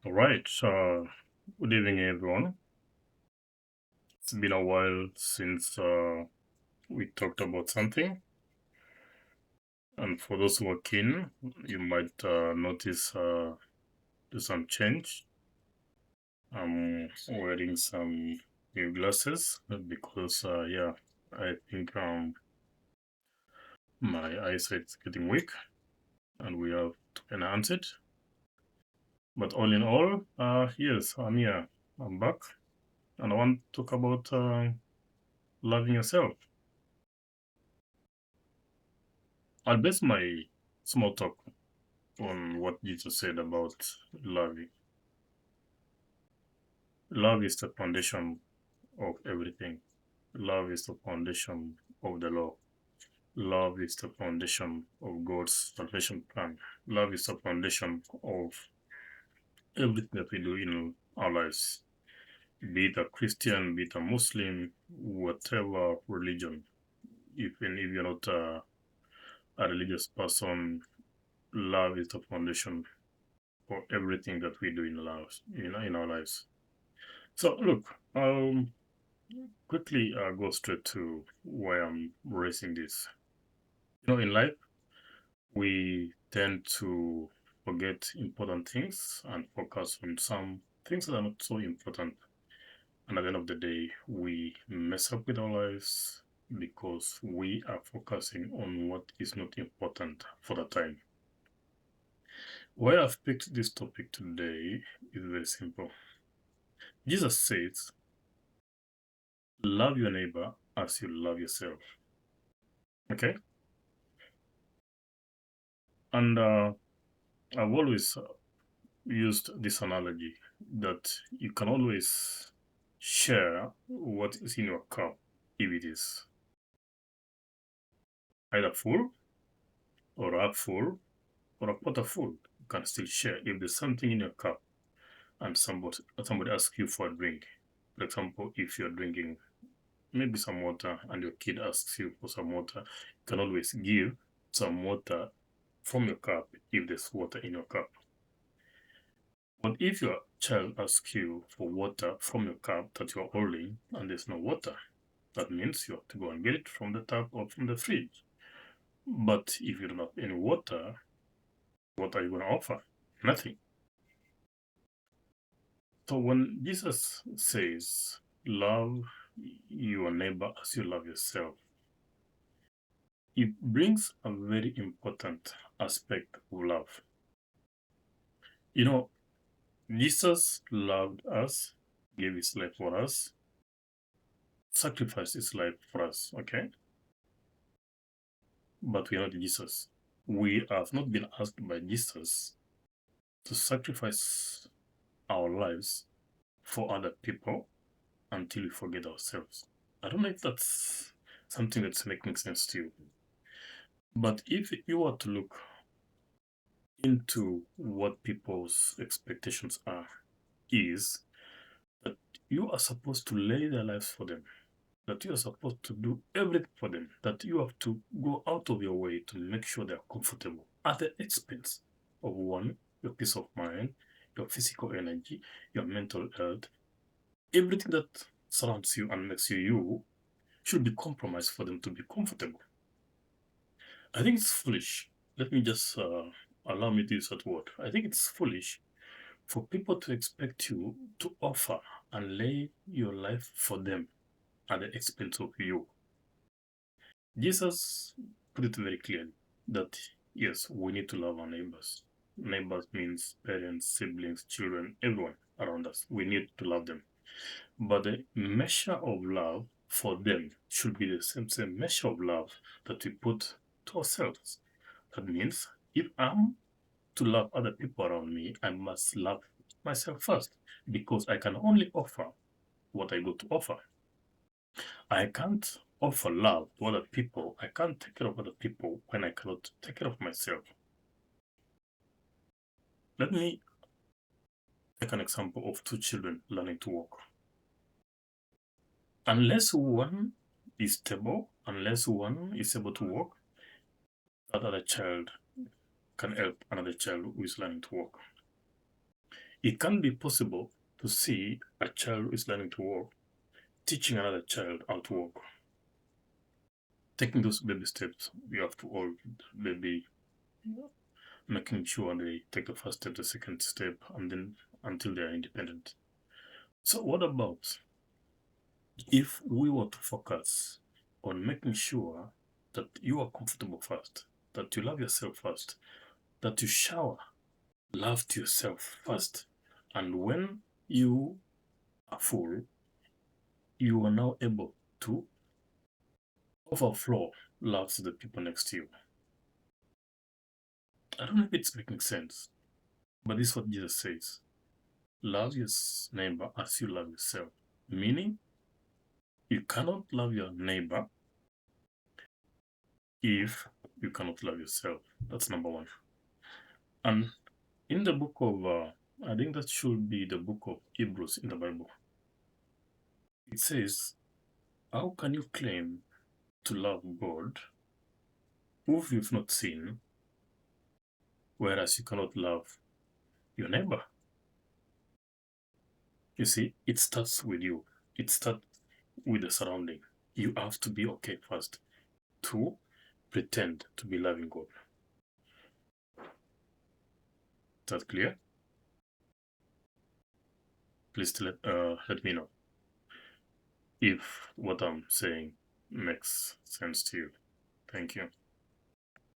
All right. Good evening, everyone. It's been a while since we talked about something, and for those who are keen, you might notice there's some change. I'm wearing some new glasses because, yeah, I think my eyesight's getting weak, and we have to enhance it. But all in all, yes, I'm here. I'm back, and I want to talk about loving yourself. I'll base my small talk on what Jesus said about loving. Love is the foundation of everything. Love is the foundation of the law. Love is the foundation of God's salvation plan. Love is the foundation of everything that we do in our lives, be it a Christian, be it a Muslim, whatever religion. Even if you're not a religious person, love is the foundation for everything that we do in our lives. So look, quickly go straight to why I'm raising this. In life, we tend to forget important things and focus on some things that are not so important. And at the end of the day, we mess up with our lives because we are focusing on what is not important for the time. Why I've picked this topic today is very simple. Jesus says, love your neighbor as you love yourself. Okay? And I've always used this analogy that you can always share what is in your cup if it is either full or half full or a quarter full. You can still share if there's something in your cup and somebody asks you for a drink. For example, if you're drinking maybe some water and your kid asks you for some water, you can always give some water from your cup if there's water in your cup. But if your child asks you for water from your cup that you're holding and there's no water, that means you have to go and get it from the tap or from the fridge. But if you don't have any water, what are you going to offer? Nothing. So when Jesus says, love your neighbor as you love yourself, it brings a very important aspect of love. You know, Jesus loved us, gave his life for us, sacrificed his life for us, okay? But we are not Jesus. We have not been asked by Jesus to sacrifice our lives for other people until we forget ourselves. I don't know if that's something that's making sense to you. But if you were to look into what people's expectations are, is that you are supposed to lay their lives for them, that you are supposed to do everything for them, that you have to go out of your way to make sure they're comfortable at the expense of one, your peace of mind, your physical energy, your mental health, everything that surrounds you and makes you you should be compromised for them to be comfortable. I think it's foolish. Let me just allow me to use that word. I think it's foolish for people to expect you to offer and lay your life for them at the expense of you. Jesus put it very clearly that yes, we need to love our neighbors. Neighbors means parents, siblings, children, everyone around us. We need to love them. But the measure of love for them should be the same measure of love that we put to ourselves. That means if I'm to love other people around me, I must love myself first because I can only offer what I got to offer. I can't offer love to other people. I can't take care of other people when I cannot take care of myself. Let me take an example of two children learning to walk. Unless one is stable, unless one is able to walk, that other child can help another child who is learning to walk. It can be possible to see a child who is learning to walk, teaching another child how to walk. Taking those baby steps, you have to all maybe making sure they take the first step, the second step, and then until they are independent. So what about if we were to focus on making sure that you are comfortable first, that you love yourself first, that you shower, love to yourself first, and when you are full, you are now able to overflow love to the people next to you. I don't know if it's making sense, but this is what Jesus says. Love your neighbor as you love yourself. Meaning, you cannot love your neighbor if you cannot love yourself. That's number one. And in the book of, I think that should be the book of Hebrews in the Bible, it says, how can you claim to love God who you've not seen, whereas you cannot love your neighbor? You see, it starts with you. It starts with the surrounding. You have to be okay first to pretend to be loving God. Is that clear? Please let me know if what I'm saying makes sense to you. Thank you.